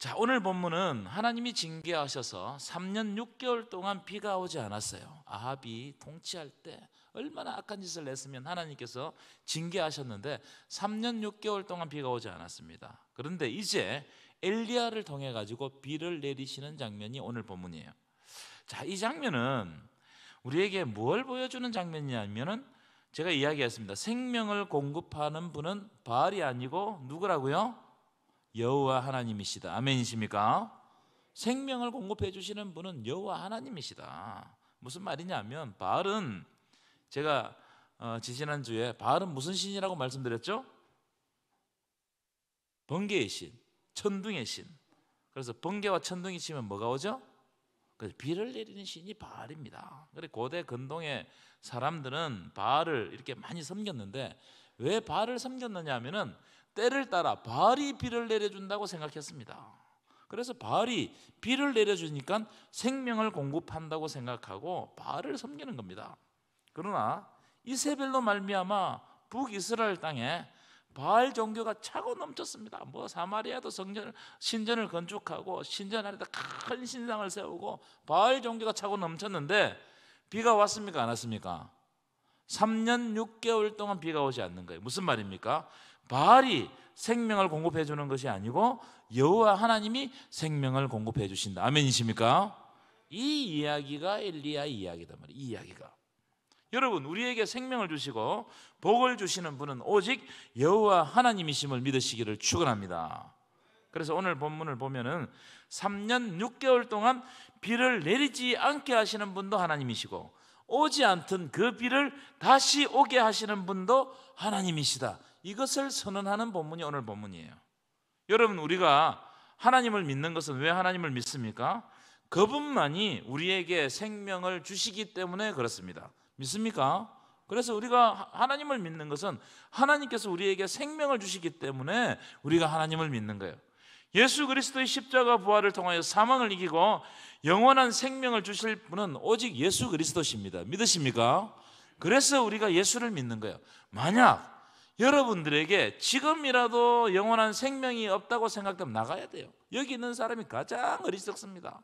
자, 오늘 본문은 하나님이 징계하셔서 3년 6개월 동안 비가 오지 않았어요. 아합이 통치할 때 얼마나 악한 짓을 했으면 하나님께서 징계하셨는데 3년 6개월 동안 비가 오지 않았습니다. 그런데 이제 엘리야를 통해 가지고 비를 내리시는 장면이 오늘 본문이에요. 자, 이 장면은 우리에게 뭘 보여주는 장면이냐면은 제가 이야기했습니다. 생명을 공급하는 분은 바알이 아니고 누구라고요? 여호와 하나님이시다. 아멘이십니까? 생명을 공급해 주시는 분은 여호와 하나님이시다. 무슨 말이냐면 바알은 제가 지지난주에 바알은 무슨 신이라고 말씀드렸죠? 번개의 신, 천둥의 신. 그래서 번개와 천둥이 치면 뭐가 오죠? 그래서 비를 내리는 신이 바알입니다. 그래 고대 근동의 사람들은 바알을 이렇게 많이 섬겼는데 왜 바알을 섬겼느냐 하면은 때를 따라 바알이 비를 내려준다고 생각했습니다. 그래서 바알이 비를 내려주니까 생명을 공급한다고 생각하고 바알을 섬기는 겁니다. 그러나 이세벨로 말미암아 북이스라엘 땅에 바알 종교가 차고 넘쳤습니다. 뭐 사마리아도 신전을 건축하고 신전 안에다 큰 신상을 세우고 바알 종교가 차고 넘쳤는데 비가 왔습니까? 안 왔습니까? 3년 6개월 동안 비가 오지 않는 거예요. 무슨 말입니까? 바알이 생명을 공급해 주는 것이 아니고 여호와 하나님이 생명을 공급해 주신다. 아멘이십니까? 이 이야기가 엘리야 이야기다 말이에요. 이 이야기가. 여러분, 우리에게 생명을 주시고 복을 주시는 분은 오직 여호와 하나님이심을 믿으시기를 축원합니다. 그래서 오늘 본문을 보면은 3년 6개월 동안 비를 내리지 않게 하시는 분도 하나님이시고 오지 않던 그 비를 다시 오게 하시는 분도 하나님이시다. 이것을 선언하는 본문이 오늘 본문이에요. 여러분, 우리가 하나님을 믿는 것은 왜 하나님을 믿습니까? 그분만이 우리에게 생명을 주시기 때문에 그렇습니다. 믿습니까? 그래서 우리가 하나님을 믿는 것은 하나님께서 우리에게 생명을 주시기 때문에 우리가 하나님을 믿는 거예요. 예수 그리스도의 십자가 부활을 통하여 사망을 이기고 영원한 생명을 주실 분은 오직 예수 그리스도십니다. 믿으십니까? 그래서 우리가 예수를 믿는 거예요. 만약 여러분들에게 지금이라도 영원한 생명이 없다고 생각되면 나가야 돼요. 여기 있는 사람이 가장 어리석습니다.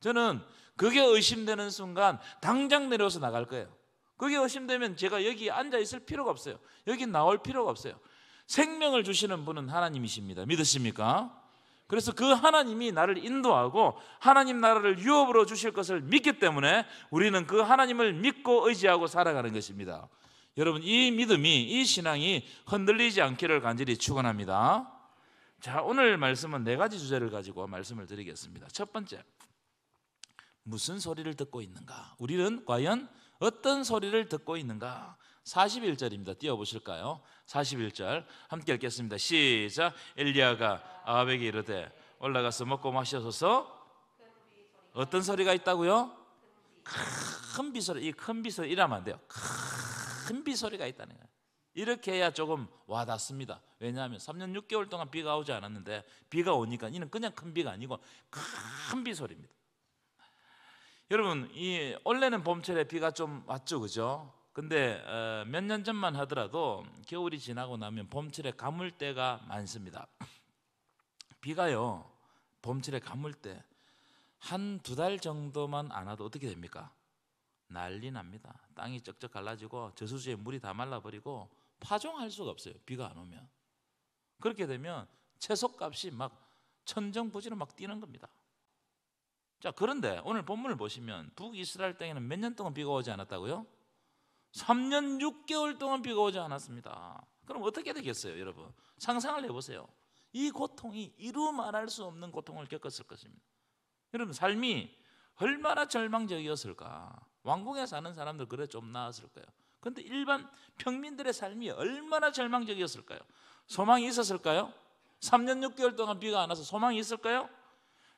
저는 그게 의심되는 순간 당장 내려서 나갈 거예요. 그게 의심되면 제가 여기 앉아 있을 필요가 없어요. 여기 나올 필요가 없어요. 생명을 주시는 분은 하나님이십니다. 믿으십니까? 그래서 그 하나님이 나를 인도하고 하나님 나라를 유업으로 주실 것을 믿기 때문에 우리는 그 하나님을 믿고 의지하고 살아가는 것입니다. 여러분, 이 믿음이, 이 신앙이 흔들리지 않기를 간절히 축원합니다. 자, 오늘 말씀은 4가지 주제를 가지고 말씀을 드리겠습니다. 첫 번째, 무슨 소리를 듣고 있는가? 우리는 과연 어떤 소리를 듣고 있는가? 41절입니다. 띄워보실까요? 41절 함께 읽겠습니다. 시작. 엘리야가 아합에게 이르되 올라가서 먹고 마셔소서. 어떤 소리가 있다고요? 큰 비소리. 이 큰 비소리 이러면 안 돼요. 큰 비소리가 있다는 거예요. 이렇게 해야 조금 와닿습니다. 왜냐하면 3년 6개월 동안 비가 오지 않았는데 비가 오니까 이는 그냥 큰 비가 아니고 큰 비소리입니다. 여러분, 이 원래는 봄철에 비가 좀 왔죠, 그죠? 근데 몇 년 전만 하더라도 겨울이 지나고 나면 봄철에 가물때가 많습니다. 비가요, 봄철에 가물때 한 2달 정도만 안 와도 어떻게 됩니까? 난리 납니다. 땅이 쩍쩍 갈라지고 저수지에 물이 다 말라버리고 파종할 수가 없어요. 비가 안 오면. 그렇게 되면 채소값이 막 천정부지로 막 뛰는 겁니다. 자, 그런데 오늘 본문을 보시면 북이스라엘 땅에는 몇 년 동안 비가 오지 않았다고요? 3년 6개월 동안 비가 오지 않았습니다. 그럼 어떻게 되겠어요, 여러분? 상상을 해보세요. 이 고통이 이루 말할 수 없는 고통을 겪었을 것입니다. 여러분, 삶이 얼마나 절망적이었을까? 왕궁에 사는 사람들 그래 좀 나았을 거예요. 그런데 일반 평민들의 삶이 얼마나 절망적이었을까요? 소망이 있었을까요? 3년 6개월 동안 비가 안 와서 소망이 있을까요?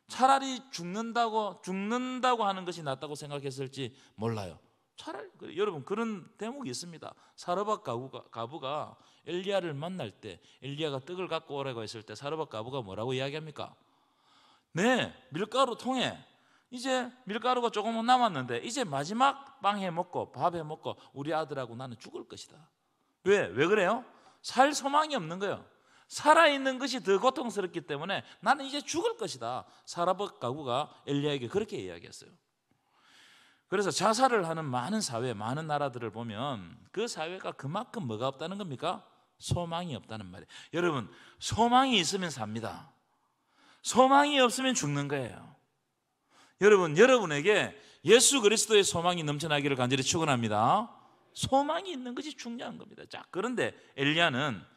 차라리 죽는다고 하는 것이 낫다고 생각했을지 몰라요. 차라리 여러분, 그런 대목이 있습니다. 사르밧 가부가 엘리야를 만날 때, 엘리야가 떡을 갖고 오라고 했을 때 사르밧 가부가 뭐라고 이야기합니까? 네, 밀가루 통에 이제 밀가루가 조금은 남았는데 이제 마지막 빵 해 먹고 밥 해 먹고 우리 아들하고 나는 죽을 것이다. 왜 그래요? 살 소망이 없는 거예요. 살아있는 것이 더 고통스럽기 때문에 나는 이제 죽을 것이다. 사라밧 가구가 엘리야에게 그렇게 이야기했어요. 그래서 자살을 하는 많은 사회, 많은 나라들을 보면 그 사회가 그만큼 뭐가 없다는 겁니까? 소망이 없다는 말이에요. 여러분, 소망이 있으면 삽니다. 소망이 없으면 죽는 거예요. 여러분, 여러분에게 예수 그리스도의 소망이 넘쳐나기를 간절히 축원합니다. 소망이 있는 것이 중요한 겁니다. 자, 그런데 엘리야는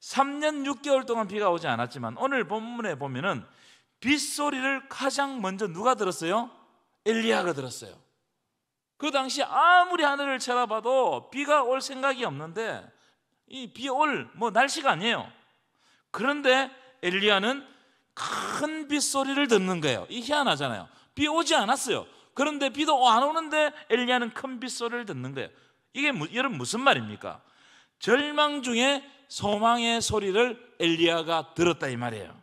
3년 6개월 동안 비가 오지 않았지만 오늘 본문에 보면은 빗소리를 가장 먼저 누가 들었어요? 엘리야가 들었어요. 그 당시 아무리 하늘을 쳐다봐도 비가 올 생각이 없는데 이 비 올 날씨가 아니에요. 그런데 엘리야는 큰 빗소리를 듣는 거예요. 이 희한하잖아요. 비 오지 않았어요. 그런데 비도 안 오는데 엘리야는 큰 빗소리를 듣는 거예요. 이게 여러분 무슨 말입니까? 절망 중에 소망의 소리를 엘리야가 들었다 이 말이에요.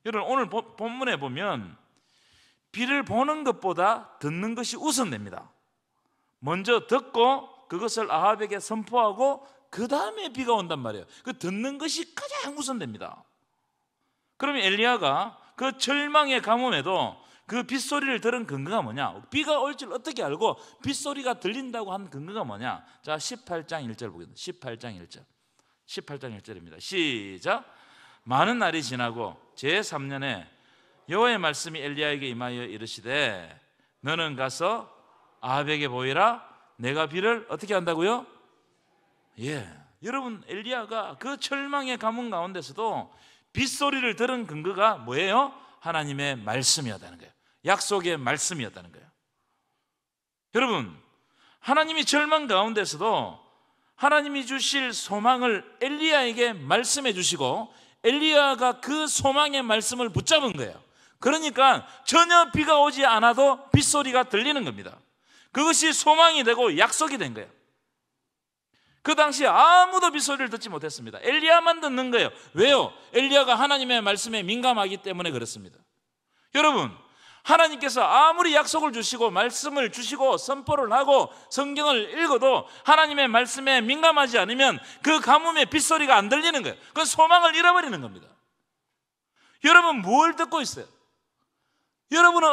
여러분, 오늘 본문에 보면 비를 보는 것보다 듣는 것이 우선됩니다. 먼저 듣고 그것을 아합에게 선포하고 그 다음에 비가 온단 말이에요. 그 듣는 것이 가장 우선됩니다. 그러면 엘리야가 그 절망의 가뭄에도 그 빗소리를 들은 근거가 뭐냐? 비가 올 줄 어떻게 알고 빗소리가 들린다고 한 근거가 뭐냐? 자, 18장 1절 보겠습니다. 18장 1절입니다. 시작. 많은 날이 지나고 제3년에 여호와의 말씀이 엘리야에게 임하여 이르시되 너는 가서 아합에게 보이라. 내가 비를 어떻게 한다고요? 여러분, 엘리야가 그 절망의 가뭄 가운데서도 빗소리를 들은 근거가 뭐예요? 하나님의 말씀이었다는 거예요. 약속의 말씀이었다는 거예요. 여러분, 하나님이 절망 가운데서도 하나님이 주실 소망을 엘리야에게 말씀해 주시고 엘리야가 그 소망의 말씀을 붙잡은 거예요. 그러니까 전혀 비가 오지 않아도 빗소리가 들리는 겁니다. 그것이 소망이 되고 약속이 된 거예요. 그 당시에 아무도 빗소리를 듣지 못했습니다. 엘리야만 듣는 거예요. 왜요? 엘리야가 하나님의 말씀에 민감하기 때문에 그렇습니다. 여러분, 하나님께서 아무리 약속을 주시고 말씀을 주시고 선포를 하고 성경을 읽어도 하나님의 말씀에 민감하지 않으면 그 가뭄의 빗소리가 안 들리는 거예요. 그건 소망을 잃어버리는 겁니다. 여러분, 뭘 듣고 있어요? 여러분은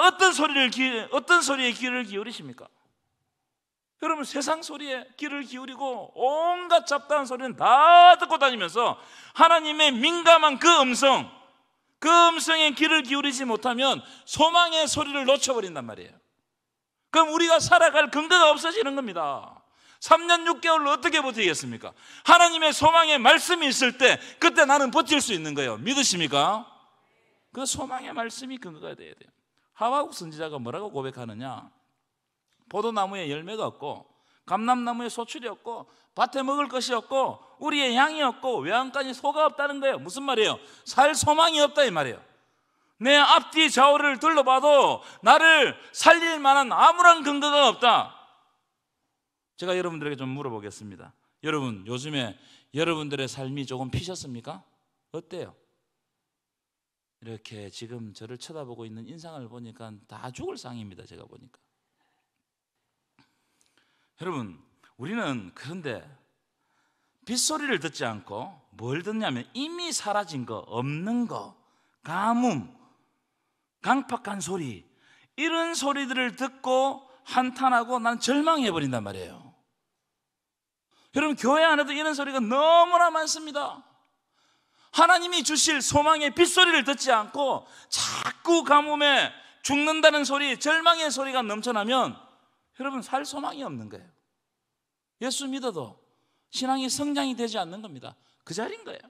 어떤 소리에 귀를 기울이십니까? 여러분, 세상 소리에 귀를 기울이고 온갖 잡다한 소리는 다 듣고 다니면서 하나님의 민감한 그 음성에 귀를 기울이지 못하면 소망의 소리를 놓쳐버린단 말이에요. 그럼 우리가 살아갈 근거가 없어지는 겁니다. 3년 6개월로 어떻게 버티겠습니까? 하나님의 소망의 말씀이 있을 때 그때 나는 버틸 수 있는 거예요. 믿으십니까? 그 소망의 말씀이 근거가 돼야 돼요. 하박국 선지자가 뭐라고 고백하느냐? 포도나무에 열매가 없고 감람나무에 소출이 없고 밭에 먹을 것이 없고 우리의 양이 없고 외양간에 소가 없다는 거예요. 무슨 말이에요? 살 소망이 없다 이 말이에요. 내 앞뒤 좌우를 둘러봐도 나를 살릴 만한 아무런 근거가 없다. 제가 여러분들에게 좀 물어보겠습니다. 여러분, 요즘에 여러분들의 삶이 조금 피셨습니까? 어때요? 이렇게 지금 저를 쳐다보고 있는 인상을 보니까 다 죽을 상입니다. 제가 보니까. 여러분, 우리는 그런데 빗소리를 듣지 않고 뭘 듣냐면 이미 사라진 거, 없는 거, 가뭄, 강팍한 소리, 이런 소리들을 듣고 한탄하고 난 절망해버린단 말이에요. 여러분, 교회 안에도 이런 소리가 너무나 많습니다. 하나님이 주실 소망의 빗소리를 듣지 않고 자꾸 가뭄에 죽는다는 소리, 절망의 소리가 넘쳐나면 여러분, 살 소망이 없는 거예요. 예수 믿어도 신앙이 성장이 되지 않는 겁니다. 그 자리인 거예요.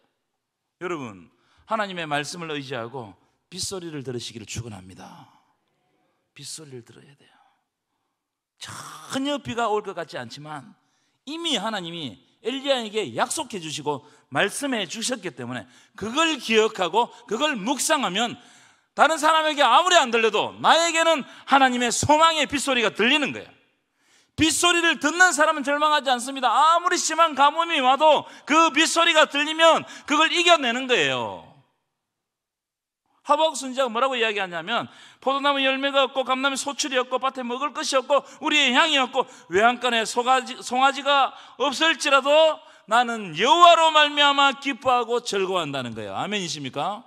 여러분, 하나님의 말씀을 의지하고 빗소리를 들으시기를 축원합니다. 빗소리를 들어야 돼요. 전혀 비가 올 것 같지 않지만 이미 하나님이 엘리야에게 약속해 주시고 말씀해 주셨기 때문에 그걸 기억하고 그걸 묵상하면 다른 사람에게 아무리 안 들려도 나에게는 하나님의 소망의 빗소리가 들리는 거예요. 빗소리를 듣는 사람은 절망하지 않습니다. 아무리 심한 가뭄이 와도 그 빗소리가 들리면 그걸 이겨내는 거예요. 하박국 선지자가 뭐라고 이야기하냐면 포도나무 열매가 없고 감람에 소출이 없고 밭에 먹을 것이 없고 우리의 향이 없고 외양간에 송아지가 없을지라도 나는 여호와로 말미암아 기뻐하고 즐거워한다는 거예요. 아멘이십니까?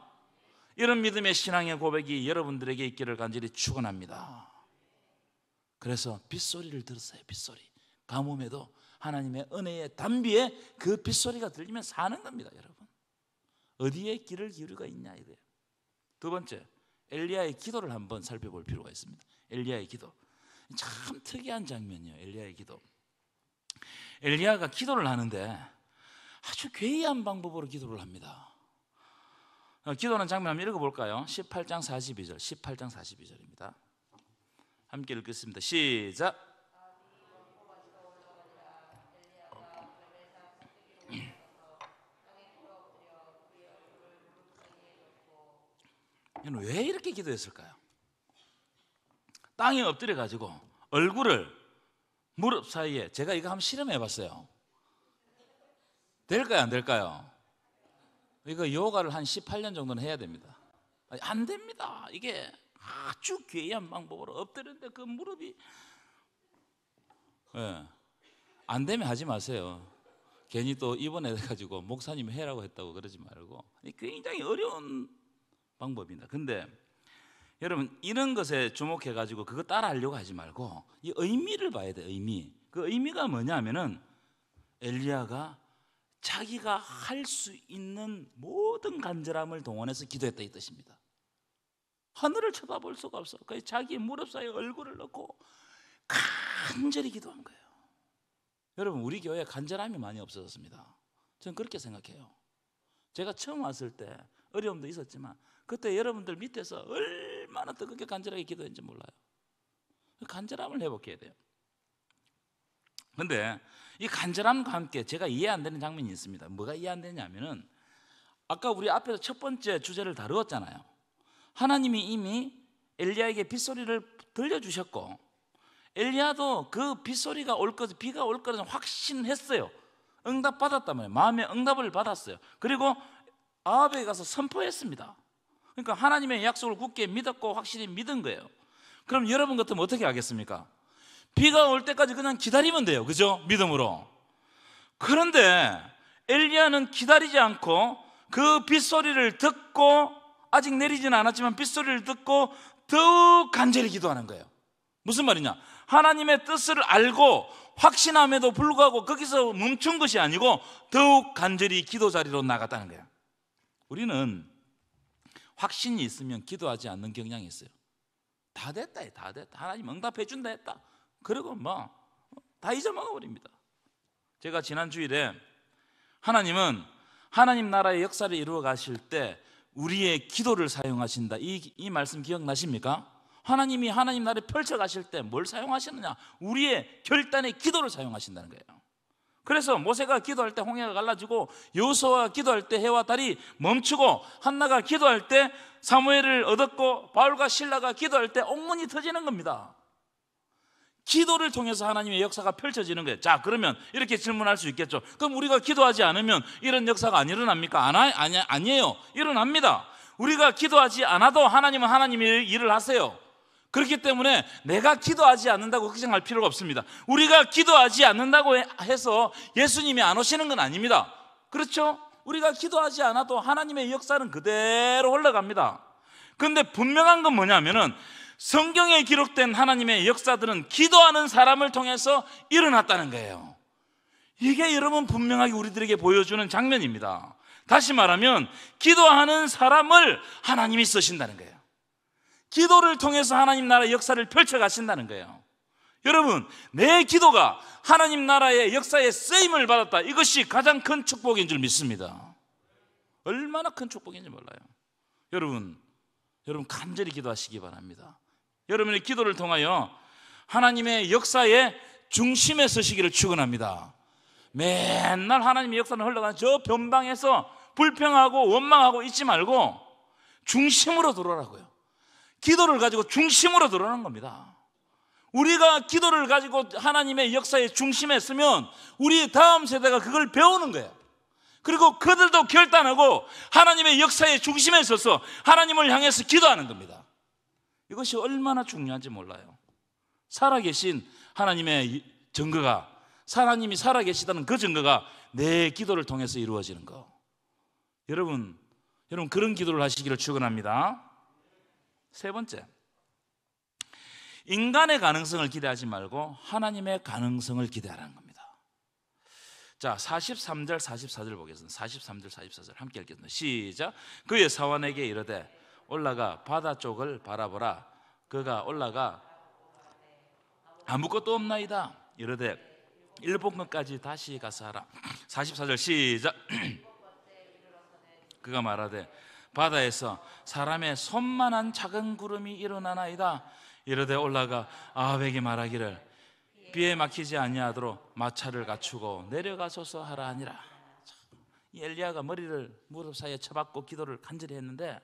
이런 믿음의 신앙의 고백이 여러분들에게 있기를 간절히 축원합니다. 그래서 빗소리를 들었어요. 빗소리. 가뭄에도 하나님의 은혜의 단비에 그 빗소리가 들리면 사는 겁니다. 여러분, 어디에 귀를 기울이가 있냐 이래요. 두 번째, 엘리야의 기도를 한번 살펴볼 필요가 있습니다. 엘리야의 기도, 참 특이한 장면이에요. 엘리야의 기도. 엘리야가 기도를 하는데 아주 괴이한 방법으로 기도를 합니다. 기도하는 장면 한번 읽어볼까요? 18장 42절 18장 42절입니다. 함께 읽겠습니다. 시작. 왜 이렇게 기도했을까요? 땅에 엎드려 가지고 얼굴을 무릎 사이에, 제가 이거 한번 실험해 봤어요. 될까요? 안 될까요? 이거 요가를 한 18년 정도는 해야 됩니다. 안 됩니다. 이게 아주 괴이한 방법으로 엎드렸는데 그 무릎이, 안 되면 하지 마세요. 괜히 또 입원해가지고 목사님이 해라고 했다고 그러지 말고. 굉장히 어려운 방법입니다. 근데 여러분, 이런 것에 주목해가지고 그거 따라 하려고 하지 말고 이 의미를 봐야 돼요. 의미. 그 의미가 뭐냐면은 엘리야가 자기가 할 수 있는 모든 간절함을 동원해서 기도했다 이 뜻입니다. 하늘을 쳐다볼 수가 없어. 그래서 자기 무릎 사이에 얼굴을 넣고 간절히 기도한 거예요. 여러분, 우리 교회에 간절함이 많이 없어졌습니다. 저는 그렇게 생각해요. 제가 처음 왔을 때 어려움도 있었지만 그때 여러분들 밑에서 얼마나 뜨겁게 간절하게 기도했는지 몰라요. 간절함을 회복해야 돼요. 그런데 이 간절함과 함께 제가 이해 안 되는 장면이 있습니다. 뭐가 이해 안 되냐면은 아까 우리 앞에서 첫 번째 주제를 다루었잖아요. 하나님이 이미 엘리야에게 빗소리를 들려주셨고 엘리야도 그 빗소리가 올 것, 비가 올 거라는 확신했어요. 응답 받았단 말이에요. 마음의 응답을 받았어요. 그리고 아합에 가서 선포했습니다. 그러니까 하나님의 약속을 굳게 믿었고 확실히 믿은 거예요. 그럼 여러분 같으면 어떻게 하겠습니까? 비가 올 때까지 그냥 기다리면 돼요. 그죠? 믿음으로. 그런데 엘리야는 기다리지 않고 그 빗소리를 듣고, 아직 내리지는 않았지만 빗소리를 듣고 더욱 간절히 기도하는 거예요. 무슨 말이냐? 하나님의 뜻을 알고 확신함에도 불구하고 거기서 멈춘 것이 아니고 더욱 간절히 기도 자리로 나갔다는 거예요. 우리는 확신이 있으면 기도하지 않는 경향이 있어요. 다 됐다, 다 됐다. 하나님 응답해 준다 했다. 그리고 뭐 다 잊어먹어 버립니다. 제가 지난 주일에 하나님은 하나님 나라의 역사를 이루어 가실 때 우리의 기도를 사용하신다, 이 말씀 기억나십니까? 하나님이 하나님 나라를 펼쳐 가실 때 뭘 사용하시느냐? 우리의 결단의 기도를 사용하신다는 거예요. 그래서 모세가 기도할 때 홍해가 갈라지고, 여호수아가 기도할 때 해와 달이 멈추고, 한나가 기도할 때 사무엘을 얻었고, 바울과 실라가 기도할 때 옥문이 터지는 겁니다. 기도를 통해서 하나님의 역사가 펼쳐지는 거예요. 자, 그러면 이렇게 질문할 수 있겠죠. 그럼 우리가 기도하지 않으면 이런 역사가 안 일어납니까? 아니에요. 일어납니다. 우리가 기도하지 않아도 하나님은 하나님의 일을 하세요. 그렇기 때문에 내가 기도하지 않는다고 걱정할 필요가 없습니다. 우리가 기도하지 않는다고 해서 예수님이 안 오시는 건 아닙니다. 그렇죠? 우리가 기도하지 않아도 하나님의 역사는 그대로 흘러갑니다. 그런데 분명한 건 뭐냐면은 성경에 기록된 하나님의 역사들은 기도하는 사람을 통해서 일어났다는 거예요. 이게 여러분 분명하게 우리들에게 보여주는 장면입니다. 다시 말하면 기도하는 사람을 하나님이 쓰신다는 거예요. 기도를 통해서 하나님 나라의 역사를 펼쳐 가신다는 거예요. 여러분, 내 기도가 하나님 나라의 역사에 쓰임을 받았다, 이것이 가장 큰 축복인 줄 믿습니다. 얼마나 큰 축복인지 몰라요. 여러분 간절히 기도하시기 바랍니다. 여러분의 기도를 통하여 하나님의 역사의 중심에 서시기를 축원합니다. 맨날 하나님의 역사는 흘러가는 저 변방에서 불평하고 원망하고 있지 말고 중심으로 들어오라고요. 기도를 가지고 중심으로 들어오는 겁니다. 우리가 기도를 가지고 하나님의 역사의 중심에 서면 우리 다음 세대가 그걸 배우는 거예요. 그리고 그들도 결단하고 하나님의 역사의 중심에 서서 하나님을 향해서 기도하는 겁니다. 이것이 얼마나 중요한지 몰라요. 살아계신 하나님의 증거가, 하나님이 살아계시다는 그 증거가 내 기도를 통해서 이루어지는 거. 여러분 그런 기도를 하시기를 축원합니다. 세 번째, 인간의 가능성을 기대하지 말고 하나님의 가능성을 기대하라는 겁니다. 자, 43절 44절 보겠습니다. 43절 44절 함께 읽겠습니다. 시작. 그의 사환에게 이르되 올라가 바다 쪽을 바라보라. 그가 올라가 아무것도 없나이다. 이르되 일본 끝까지 다시 가서 하라. 44절 시작. 그가 말하되 바다에서 사람의 손만한 작은 구름이 일어나나이다. 이르되 올라가 아합에게 말하기를 비에 막히지 아니하도록 마차를 갖추고 내려가소서 하라 하니라. 이 엘리야가 머리를 무릎 사이에 쳐박고 기도를 간절히 했는데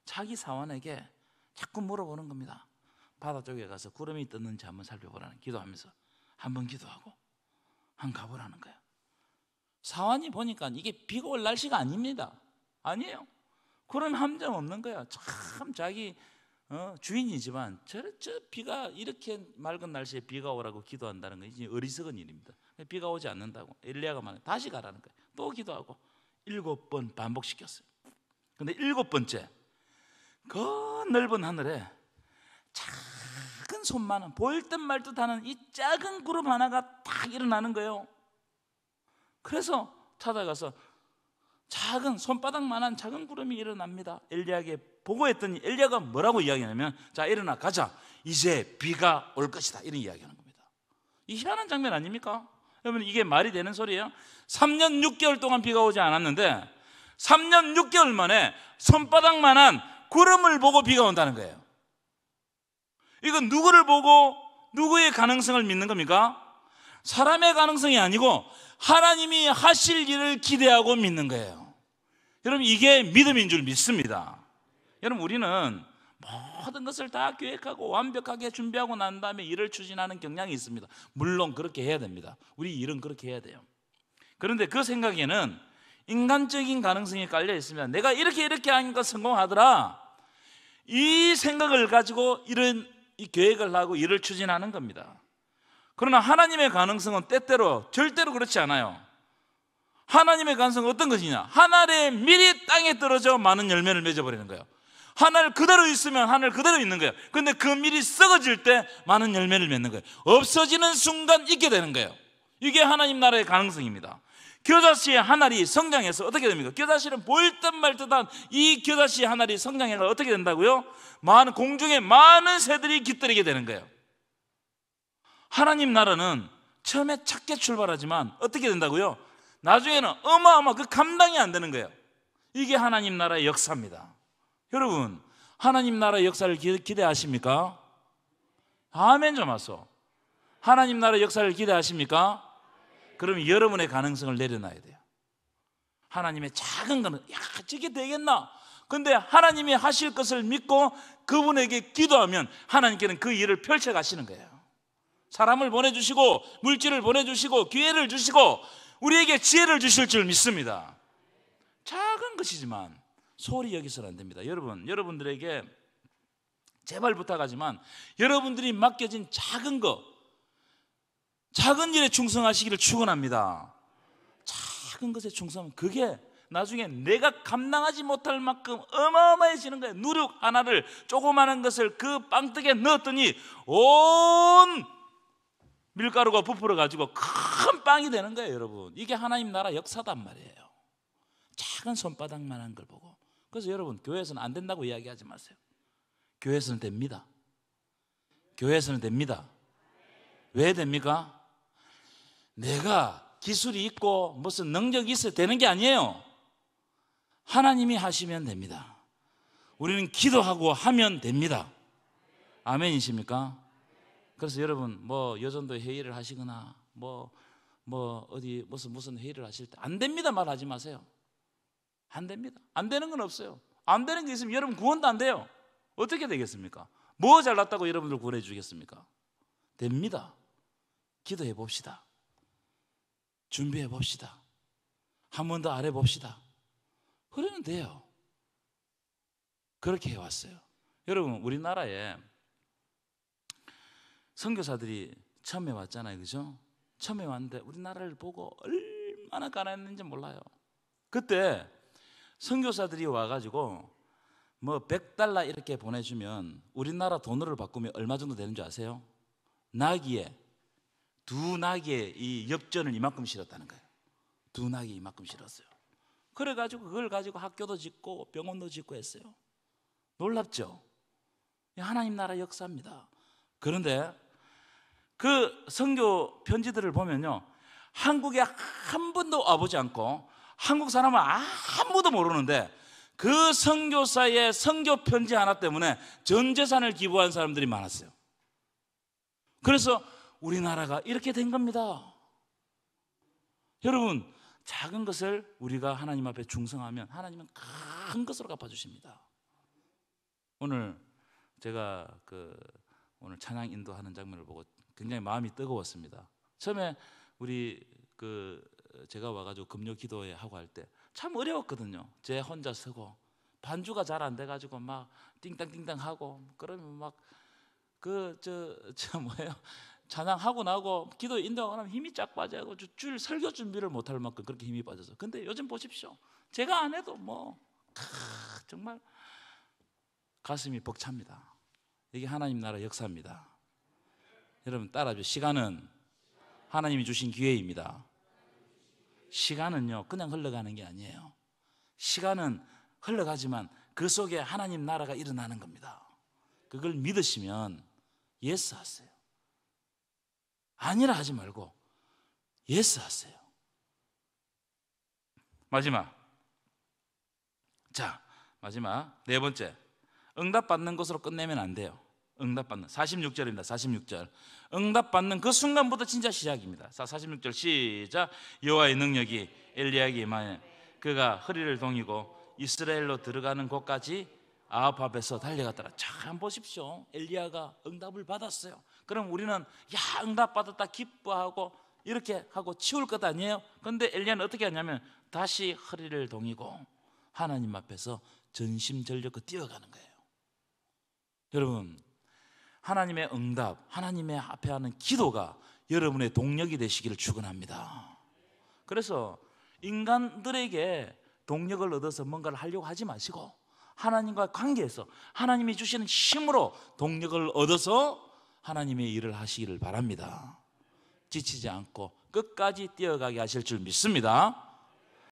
자기 사환에게 자꾸 물어보는 겁니다. 바다 쪽에 가서 구름이 떴는지 한번 살펴보라는, 기도하면서 한번 기도하고 한번 가보라는 거예요. 사환이 보니까 이게 비가 올 날씨가 아닙니다. 아니에요. 구름 한 점 없는 거야. 참 자기 주인이지만 저 비가 이렇게 맑은 날씨에 비가 오라고 기도한다는 건 이제 어리석은 일입니다. 비가 오지 않는다고 엘리야가 말해 다시 가라는 거예요. 또 기도하고 7번 반복시켰어요. 근데 7번째 그 넓은 하늘에 작은 손만한, 보일 듯 말 듯하는 이 작은 구름 하나가 딱 일어나는 거예요. 그래서 찾아가서 작은 손바닥만한 작은 구름이 일어납니다. 엘리야에게 보고했더니 엘리야가 뭐라고 이야기하냐면 자 일어나 가자, 이제 비가 올 것이다, 이런 이야기하는 겁니다. 이 희한한 장면 아닙니까? 여러분 이게 말이 되는 소리예요? 3년 6개월 동안 비가 오지 않았는데 3년 6개월 만에 손바닥만한 구름을 보고 비가 온다는 거예요. 이건 누구를 보고 누구의 가능성을 믿는 겁니까? 사람의 가능성이 아니고 하나님이 하실 일을 기대하고 믿는 거예요. 여러분 이게 믿음인 줄 믿습니다. 여러분 우리는 모든 것을 다 계획하고 완벽하게 준비하고 난 다음에 일을 추진하는 경향이 있습니다. 물론 그렇게 해야 됩니다. 우리 일은 그렇게 해야 돼요. 그런데 그 생각에는 인간적인 가능성이 깔려 있으면 내가 이렇게 하니까 성공하더라, 이 생각을 가지고 이런 이 계획을 하고 일을 추진하는 겁니다. 그러나 하나님의 가능성은 때때로 절대로 그렇지 않아요. 하나님의 가능성은 어떤 것이냐? 하늘의 밀이 땅에 떨어져 많은 열매를 맺어버리는 거예요. 하늘 그대로 있으면 하늘 그대로 있는 거예요. 그런데 그 밀이 썩어질 때 많은 열매를 맺는 거예요. 없어지는 순간 있게 되는 거예요. 이게 하나님 나라의 가능성입니다. 겨자씨의 하늘이 성장해서 어떻게 됩니까? 겨자씨는 보일 듯 말 듯한 이 겨자씨의 하늘이 성장해서 어떻게 된다고요? 많은 공중에 많은 새들이 깃들이게 되는 거예요. 하나님 나라는 처음에 작게 출발하지만 어떻게 된다고요? 나중에는 그 감당이 안 되는 거예요. 이게 하나님 나라의 역사입니다. 여러분 하나님 나라의 역사를 기대하십니까? 아멘 좀 하소. 하나님 나라의 역사를 기대하십니까? 그러면 여러분의 가능성을 내려놔야 돼요. 하나님의 작은 거는 저게 되겠나? 근데 하나님이 하실 것을 믿고 그분에게 기도하면 하나님께는 그 일을 펼쳐 가시는 거예요. 사람을 보내주시고 물질을 보내주시고 기회를 주시고 우리에게 지혜를 주실 줄 믿습니다. 작은 것이지만 소홀히 여기서는 안 됩니다. 여러분들에게 제발 부탁하지만 여러분들이 맡겨진 작은 것, 작은 일에 충성하시기를 축원합니다. 작은 것에 충성하면 그게 나중에 내가 감당하지 못할 만큼 어마어마해지는 거예요. 누룩 하나를, 조그마한 것을 그 빵떡에 넣었더니 온 밀가루가 부풀어 가지고 큰 빵이 되는 거예요. 여러분 이게 하나님 나라 역사단 말이에요. 작은 손바닥만한 걸 보고. 그래서 여러분 교회에서는 안 된다고 이야기하지 마세요. 교회에서는 됩니다. 교회에서는 됩니다. 왜 됩니까? 내가 기술이 있고 무슨 능력이 있어야 되는 게 아니에요. 하나님이 하시면 됩니다. 우리는 기도하고 하면 됩니다. 아멘이십니까? 그래서 여러분 여전도 회의를 하시거나 어디 무슨 회의를 하실 때 안 됩니다 말하지 마세요. 안 됩니다. 안 되는 건 없어요. 안 되는 게 있으면 여러분 구원도 안 돼요. 어떻게 되겠습니까? 뭐 잘났다고 여러분들 구원해 주겠습니까? 됩니다. 기도해 봅시다. 준비해 봅시다. 한 번 더 안 해봅시다. 그러면 돼요. 그렇게 해왔어요. 여러분 우리나라에 선교사들이 처음에 왔잖아요, 그죠? 처음에 왔는데 우리나라를 보고 얼마나 가난했는지 몰라요. 그때 선교사들이 와가지고 뭐 $100 이렇게 보내주면 우리나라 돈으로 바꾸면 얼마 정도 되는 줄 아세요? 두 나귀에 이 엽전을 이만큼 실었다는 거예요. 두 나귀 이만큼 실었어요. 그래가지고 그걸 가지고 학교도 짓고 병원도 짓고 했어요. 놀랍죠? 하나님 나라 역사입니다. 그런데 그 선교 편지들을 보면요, 한국에 한 번도 와보지 않고 한국 사람은 아무도 모르는데 그 선교사의 선교 편지 하나 때문에 전 재산을 기부한 사람들이 많았어요. 그래서 우리나라가 이렇게 된 겁니다. 여러분, 작은 것을 우리가 하나님 앞에 충성하면 하나님은 큰 것으로 갚아주십니다. 오늘 제가 오늘 찬양 인도하는 장면을 보고 굉장히 마음이 뜨거웠습니다. 처음에 제가 와가지고 금요 기도회 하고 할 때 참 어려웠거든요. 제 혼자 서고 반주가 잘 안 돼가지고 막 띵땅띵땅 하고 그러면 막 찬양하고 나고 기도 인도하고 나면 힘이 쫙 빠져가지고 줄 설교 준비를 못할 만큼 그렇게 힘이 빠져서. 근데 요즘 보십시오. 제가 안 해도 정말 가슴이 벅찹니다. 이게 하나님 나라 역사입니다. 여러분 따라하죠. 시간은 하나님이 주신 기회입니다. 시간은요 그냥 흘러가는 게 아니에요. 시간은 흘러가지만 그 속에 하나님 나라가 일어나는 겁니다. 그걸 믿으시면 예스 하세요. 아니라 하지 말고 예스 하세요. 마지막 네 번째, 응답받는 것으로 끝내면 안 돼요. 응답받는 46절입니다. 46절. 응답받는 그 순간부터 진짜 시작입니다. 46절 시작. 여호와의 능력이 엘리야에게 임하여 그가 허리를 동이고 이스라엘로 들어가는 곳까지 아합 앞에서 달려갔더라. 참 보십시오. 엘리야가 응답을 받았어요. 그럼 우리는 응답받았다 기뻐하고 이렇게 하고 치울 것 아니에요? 그런데 엘리야는 어떻게 하냐면 다시 허리를 동이고 하나님 앞에서 전심전력으로 뛰어가는 거예요. 여러분, 하나님의 응답, 하나님의 앞에 하는 기도가 여러분의 동력이 되시기를 축원합니다. 그래서 인간들에게 동력을 얻어서 뭔가를 하려고 하지 마시고 하나님과 관계에서 하나님이 주시는 힘으로 동력을 얻어서 하나님의 일을 하시기를 바랍니다. 지치지 않고 끝까지 뛰어가게 하실 줄 믿습니다.